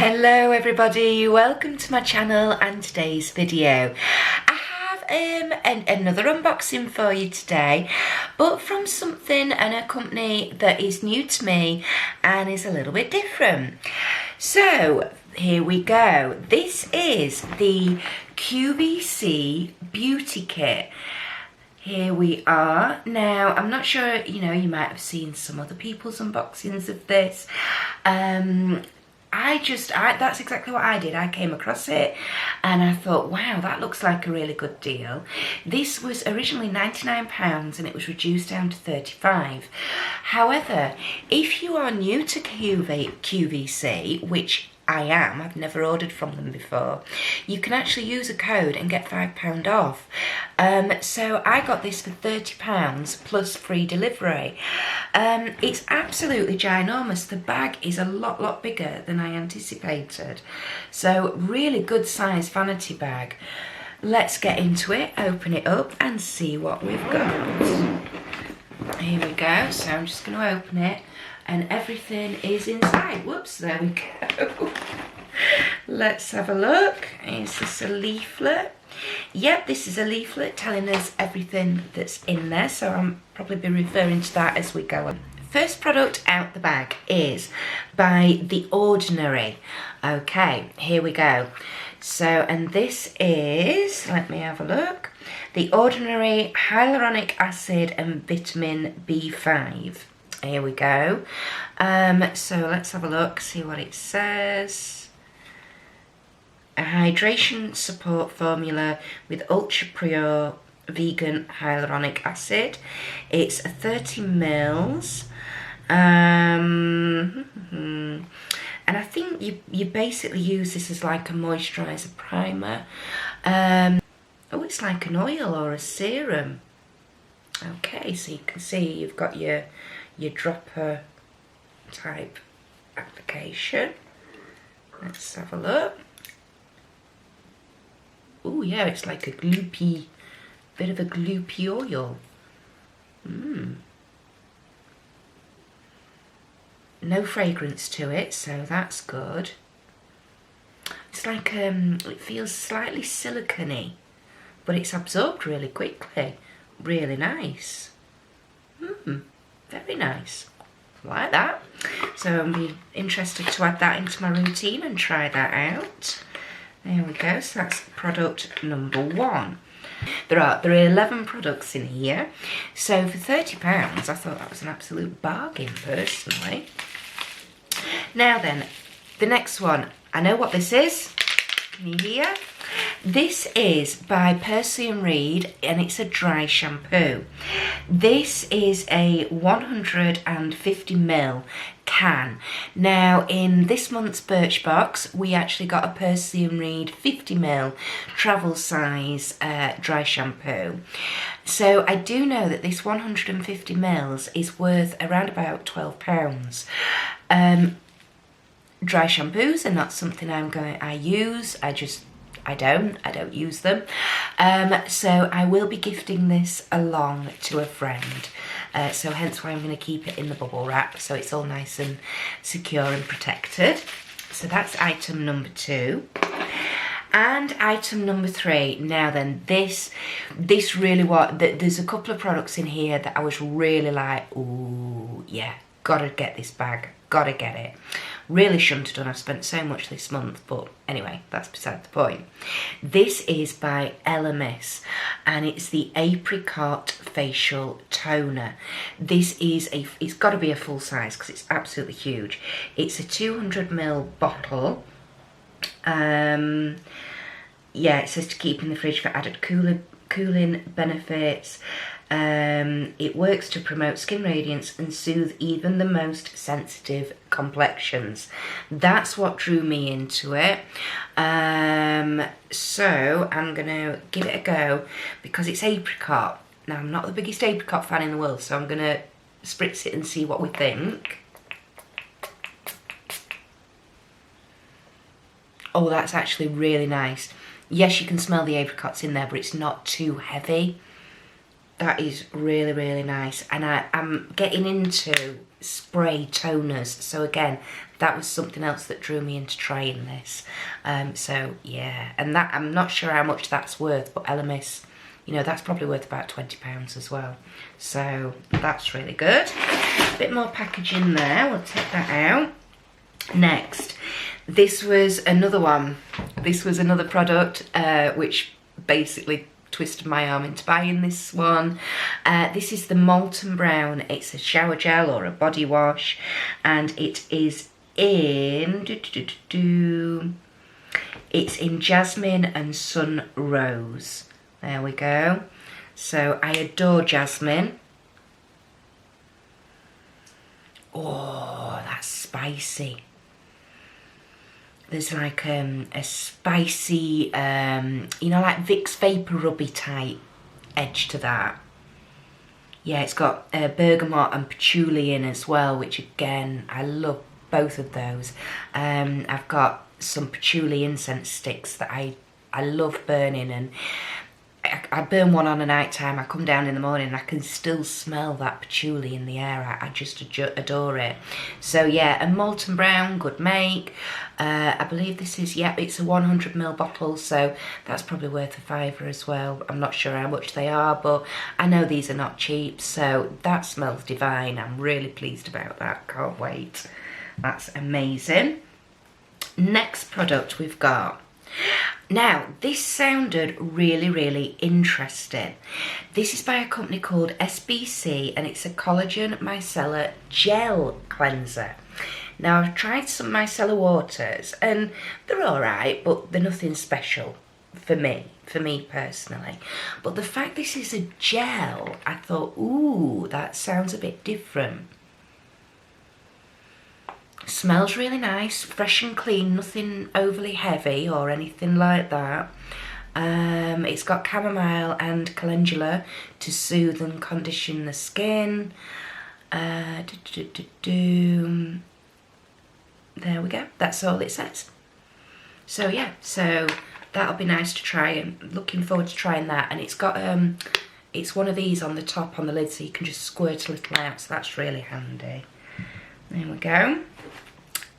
Hello everybody, welcome to my channel and today's video. I have another unboxing for you today, but from something and a company that is new to me and is a little bit different. So here we go. This is the QVC Beauty Kit. Here we are. Now, I'm not sure, you might have seen some other people's unboxings of this. That's exactly what I did. I came across it and I thought, wow, that looks like a really good deal. This was originally £99 and it was reduced down to £35. However, if you are new to QVC, which I am, I've never ordered from them before, you can actually use a code and get £5 off. So I got this for £30 plus free delivery. It's absolutely ginormous. The bag is a lot bigger than I anticipated. So really good size vanity bag. Let's get into it, open it up and see what we've got. Here we go. So I'm just going to open it. And everything is inside. Whoops, there we go. Let's have a look. Is this a leaflet? Yep, this is a leaflet telling us everything that's in there, so I'll probably be referring to that as we go on. First product out the bag is by The Ordinary. Okay, here we go. So, and this is, let me have a look, The Ordinary Hyaluronic Acid and Vitamin B5. Here we go. So let's have a look, see what it says. A hydration support formula with ultra pure vegan hyaluronic acid. It's 30 mils. And I think you basically use this as like a moisturizer primer. Oh, it's like an oil or a serum. Okay, so you can see you've got your dropper type application. Let's have a look. Oh yeah, it's like a gloopy, bit of a gloopy oil. No fragrance to it, so that's good. It's like, it feels slightly silicone-y, but it's absorbed really quickly. Really nice. Very nice. Like that. So I'll be interested to add that into my routine and try that out. There we go. So that's product number one. There are 11 products in here. So for £30, I thought that was an absolute bargain personally. Now then, the next one. I know what this is. Can you hear? This is by Percy & Reed and it's a dry shampoo. This is a 150ml can. Now in this month's Birchbox we actually got a Percy & Reed 50ml travel size dry shampoo. So I do know that this 150ml is worth around about £12. Dry shampoos are not something I use. I don't use them. So I will be gifting this along to a friend. So hence why I'm going to keep it in the bubble wrap so it's all nice and secure and protected. So that's item number 2. And item number 3. Now then, this really there's a couple of products in here that I was really like, ooh, yeah, gotta get this bag, gotta get it. Really shouldn't have done, I've spent so much this month, but anyway, that's beside the point. This is by Ageless and it's the Apricot Facial Toner. This is it's got to be a full size because it's absolutely huge. It's a 200ml bottle. Yeah, it says to keep in the fridge for added cooling benefits. It works to promote skin radiance and soothe even the most sensitive complexions. That's what drew me into it. So I'm gonna give it a go because it's apricot. Now I'm not the biggest apricot fan in the world, so I'm gonna spritz it and see what we think. Oh, that's actually really nice. Yes, you can smell the apricots in there, but it's not too heavy. That is really, really nice. And I'm getting into spray toners. So again, that was something else that drew me into trying this. So yeah, and that I'm not sure how much that's worth, but Elemis, you know, that's probably worth about £20 as well. So that's really good. A bit more packaging there. We'll take that out. Next, this was another one. This was another product which basically twisted my arm into buying this one. This is the Molten Brown. It's a shower gel or a body wash, and it is in it's in Jasmine and Sun Rose. There we go. So I adore jasmine. Oh, that's spicy. There's like a spicy, you know, like Vicks Vapor Rubby type edge to that. Yeah, it's got bergamot and patchouli in as well, which again, I love both of those. I've got some patchouli incense sticks that I love burning, and I burn one on a night time. I come down in the morning and I can still smell that patchouli in the air. I just adore it. So yeah, a Molten Brown, good make. I believe this is, yeah, it's a 100ml bottle, so that's probably worth a £5 as well. I'm not sure how much they are, but I know these are not cheap, so that smells divine. I'm really pleased about that. Can't wait. That's amazing. Next product we've got. Now, this sounded really, really interesting. This is by a company called SBC, and it's a Collagen Micellar Gel Cleanser. Now, I've tried some micellar waters, and they're alright, but they're nothing special for me personally. But the fact this is a gel, I thought, ooh, that sounds a bit different. Smells really nice, fresh and clean, nothing overly heavy or anything like that. It's got chamomile and calendula to soothe and condition the skin. There we go, that's all it says. So yeah, so that'll be nice to try, and looking forward to trying that. And it's got it's one of these on the top on the lid, so you can just squirt a little out, so that's really handy. There we go.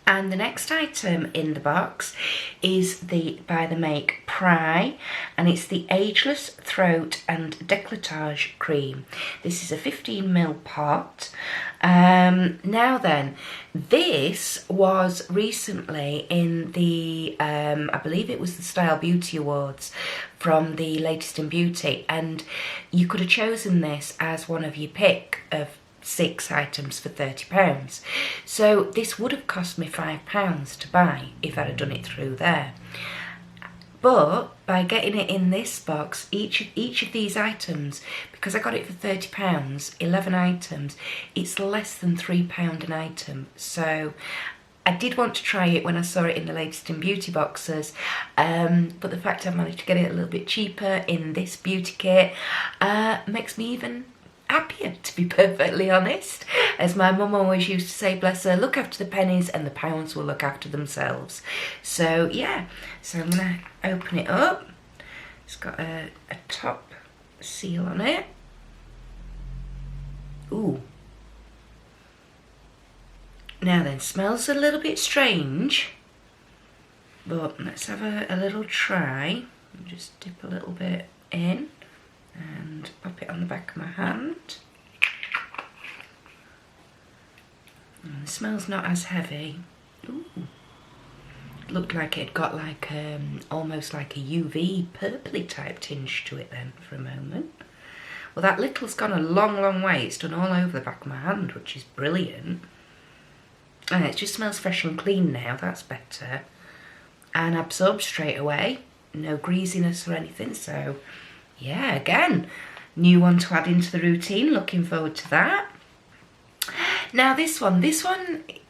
And the next item in the box is by the make Pry, and it's the Ageless Throat and Décolletage Cream. This is a 15ml pot. Now then, this was recently in the, I believe it was the Style Beauty Awards from the Latest in Beauty, and you could have chosen this as one of your pick of 6 items for £30. So this would have cost me £5 to buy if I'd have done it through there. But by getting it in this box, each of these items, because I got it for £30, 11 items, it's less than £3 an item. So I did want to try it when I saw it in the Latest in Beauty boxes, but the fact I've managed to get it a little bit cheaper in this beauty kit makes me even happier, to be perfectly honest. As my mum always used to say, bless her, look after the pennies and the pounds will look after themselves. So yeah, so I'm gonna open it up. It's got a top seal on it. Ooh. Now then, smells a little bit strange, but let's have a little try. Just dip a little bit in and pop it on the back of my hand. And the smell's not as heavy. Ooh. It looked like it got like almost like a UV purpley type tinge to it then for a moment. Well, that little's gone a long, long way. It's done all over the back of my hand, which is brilliant. And it just smells fresh and clean now, that's better. And absorbs straight away. No greasiness or anything, so yeah, again, new one to add into the routine. Looking forward to that. Now this one,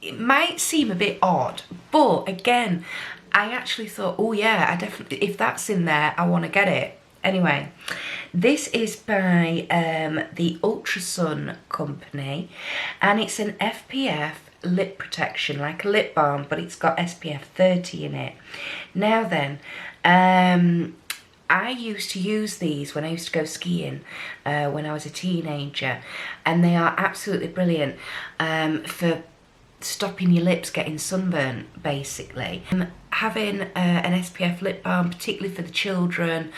it might seem a bit odd, but again, I actually thought, oh yeah, I definitely, if that's in there, I want to get it. Anyway, this is by the Ultrasonic company, and it's an FPF lip protection, like a lip balm, but it's got SPF 30 in it. Now then, I used to use these when I used to go skiing when I was a teenager, and they are absolutely brilliant for stopping your lips getting sunburnt, basically. Having an SPF lip balm, particularly for the children,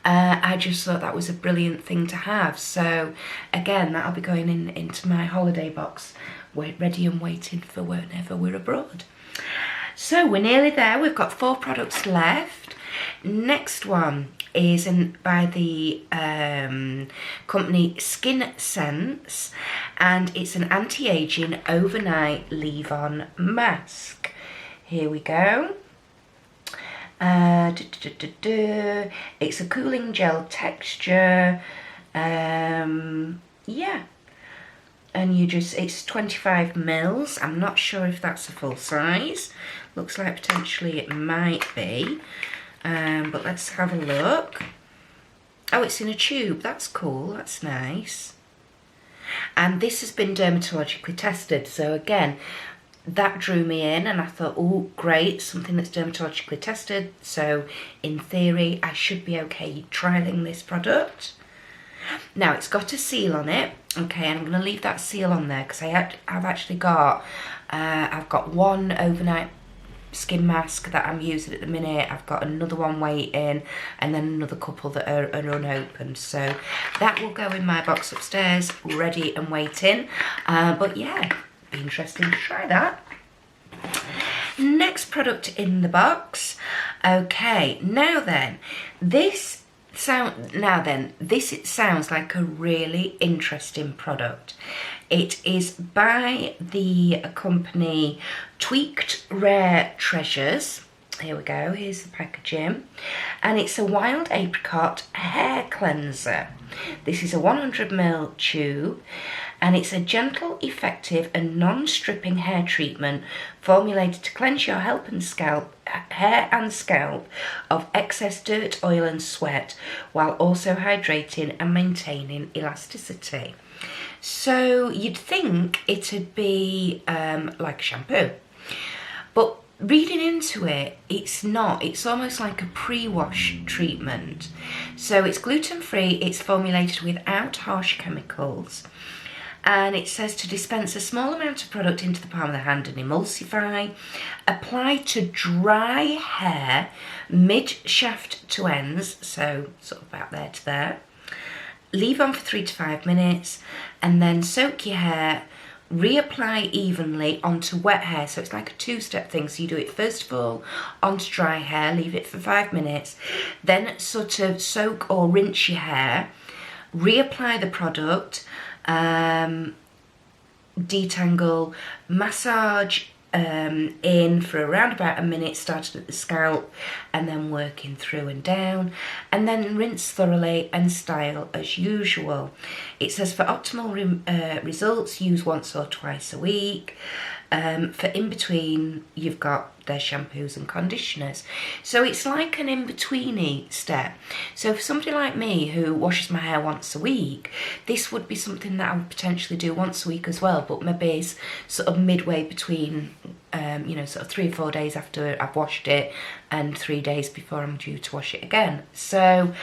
I just thought that was a brilliant thing to have. So again, that'll be going into my holiday box, ready and waiting for whenever we're abroad. So we're nearly there. We've got 4 products left. Next one is by the company Skin Sense, and it's an anti-aging overnight leave-on mask. Here we go. It's a cooling gel texture. Yeah. And it's 25 mils. I'm not sure if that's a full size. Looks like potentially it might be. But let's have a look. Oh, it's in a tube. That's cool. That's nice. And this has been dermatologically tested. So again, that drew me in, and I thought, oh, great, something that's dermatologically tested. So in theory, I should be okay trialing this product. Now, it's got a seal on it. Okay, and I'm going to leave that seal on there because I've actually got, I've got one overnight skin mask that I'm using at the minute. I've got another one waiting, and then another couple that are unopened. So that will go in my box upstairs, ready and waiting. But yeah, be interesting to try that. Next product in the box. Okay, now then, this sounds like a really interesting product. It is by the company Tweaked Rare Treasures. Here we go, here's the packaging. And it's a wild apricot hair cleanser. This is a 100ml tube, and it's a gentle, effective and non-stripping hair treatment formulated to cleanse your hair and scalp of excess dirt, oil and sweat, while also hydrating and maintaining elasticity. So you'd think it'd be like a shampoo, but reading into it, it's not. It's almost like a pre-wash treatment. So it's gluten-free, it's formulated without harsh chemicals, and it says to dispense a small amount of product into the palm of the hand and emulsify. Apply to dry hair, mid-shaft to ends, so sort of about there to there. Leave on for 3 to 5 minutes, and then soak your hair. Reapply evenly onto wet hair, so it's like a 2-step thing. So you do it first of all onto dry hair, leave it for 5 minutes, then sort of soak or rinse your hair, reapply the product, detangle, massage in for around about a minute, starting at the scalp and then working through and down, and then rinse thoroughly and style as usual. It says for optimal results, use once or twice a week. For in between, you've got their shampoos and conditioners. So it's like an in-betweeny step. So for somebody like me who washes my hair once a week, this would be something that I would potentially do once a week as well, but maybe it's sort of midway between, you know, sort of 3 or 4 days after I've washed it and 3 days before I'm due to wash it again. So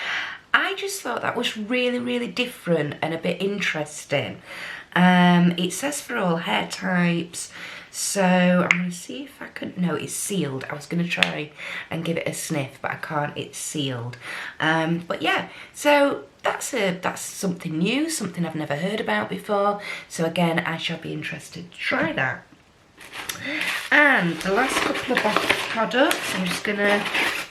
I just thought that was really, really different and a bit interesting. It says for all hair types, so I'm going to see if I can, no, it's sealed. I was going to try and give it a sniff, but I can't, it's sealed. But yeah, so that's something new, something I've never heard about before. So again, I shall be interested to try that. And the last couple of products, I'm just going to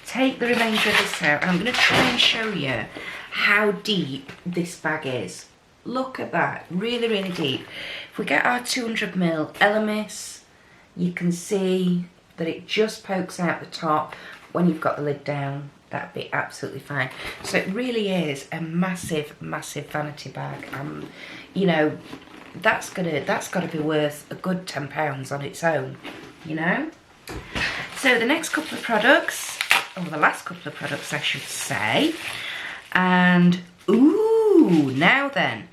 take the remainder of this out, and I'm going to try and show you how deep this bag is. Look at that, really, really deep. If we get our 200ml Elemis, you can see that it just pokes out the top. When you've got the lid down, that'd be absolutely fine. So it really is a massive, massive vanity bag. You know, that's got to be worth a good £10 on its own, you know. So the next couple of products, or the last couple of products I should say, and ooh, now then,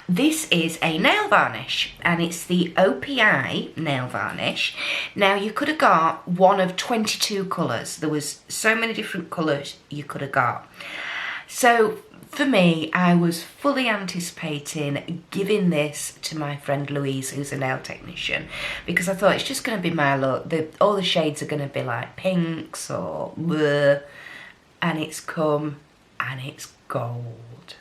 This is a nail varnish, and it's the OPI nail varnish. Now, you could have got one of 22 colours. There was so many different colours you could have got. So for me, I was fully anticipating giving this to my friend Louise, who's a nail technician, because I thought it's just going to be my look. All the shades are going to be like pinks or bleh, and it's come and it's gold.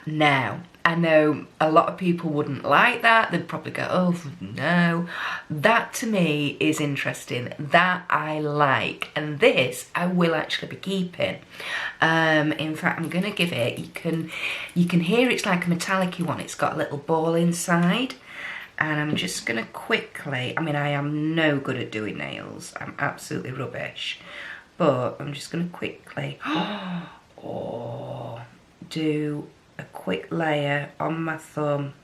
Now, I know a lot of people wouldn't like that. They'd probably go, oh no. That to me is interesting. That I like. And this I will actually be keeping. In fact, I'm going to give it, you can hear it's like a metallic-y one. It's got a little ball inside. And I'm just going to quickly, I mean, I am no good at doing nails. I'm absolutely rubbish. But I'm just going to quickly do a quick layer on my thumb.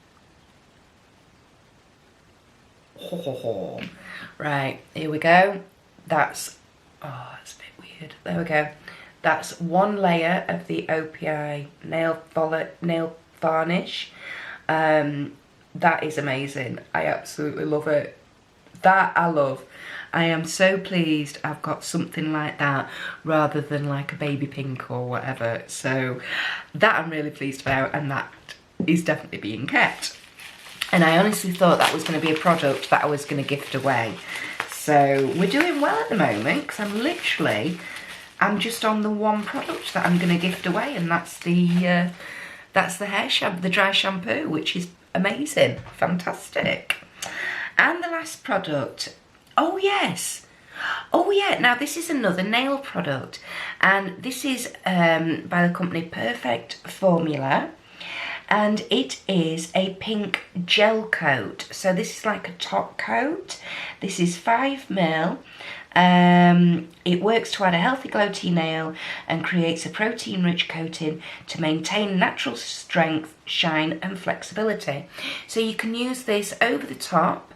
Right, here we go. That's a bit weird. There we go. That's one layer of the OPI nail varnish. That is amazing. I absolutely love it. That I love. I am so pleased I've got something like that rather than like a baby pink or whatever. So that I'm really pleased about, and that is definitely being kept. And I honestly thought that was going to be a product that I was going to gift away. So we're doing well at the moment, because I'm just on the one product that I'm going to gift away, and that's the hair shampoo, the dry shampoo, which is amazing, fantastic. And the last product, oh yes, oh yeah, now this is another nail product, and this is by the company Perfect Formula, and it is a pink gel coat. So this is like a top coat. This is 5ml. It works to add a healthy glow to your nail and creates a protein-rich coating to maintain natural strength, shine and flexibility. So you can use this over the top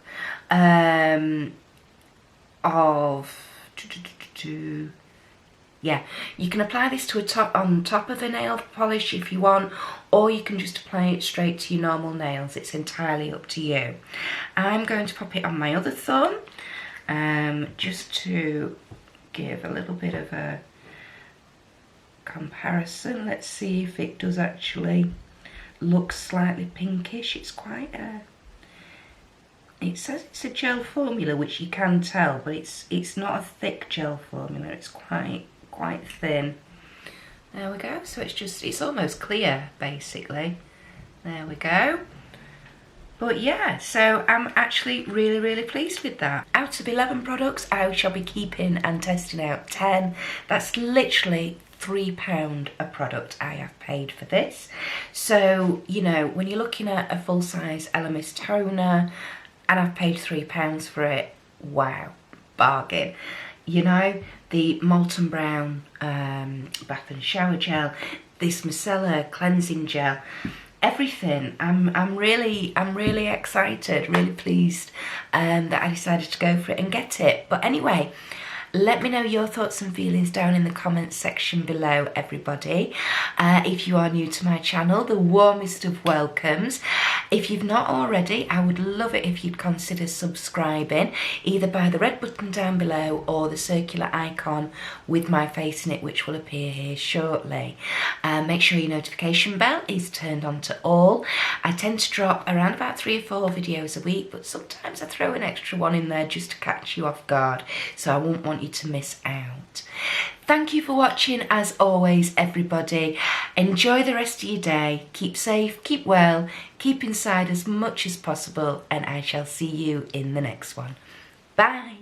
yeah, you can apply this to on top of a nail polish if you want, or you can just apply it straight to your normal nails. It's entirely up to you. I'm going to pop it on my other thumb, just to give a little bit of a comparison. Let's see if it does actually look slightly pinkish. It's quite a... It says it's a gel formula, which you can tell, but it's not a thick gel formula. It's quite thin. There we go. So it's almost clear, basically. There we go. But yeah, so I'm actually really pleased with that. Out of 11 products, I shall be keeping and testing out 10. That's literally £3 a product I have paid for this. So, you know, when you're looking at a full-size Elemis toner, and I've paid £3 for it, wow, bargain. You know, the Molten Brown bath and shower gel, this micellar cleansing gel, everything. I'm really excited, really pleased that I decided to go for it and get it. But anyway, let me know your thoughts and feelings down in the comments section below, everybody. If you are new to my channel, the warmest of welcomes. If you've not already, I would love it if you'd consider subscribing, either by the red button down below or the circular icon with my face in it, which will appear here shortly. Make sure your notification bell is turned on to all. I tend to drop around about 3 or 4 videos a week, but sometimes I throw an extra one in there just to catch you off guard, so I won't want you to miss out. Thank you for watching as always, everybody. Enjoy the rest of your day. Keep safe, keep well, keep inside as much as possible, and I shall see you in the next one. Bye.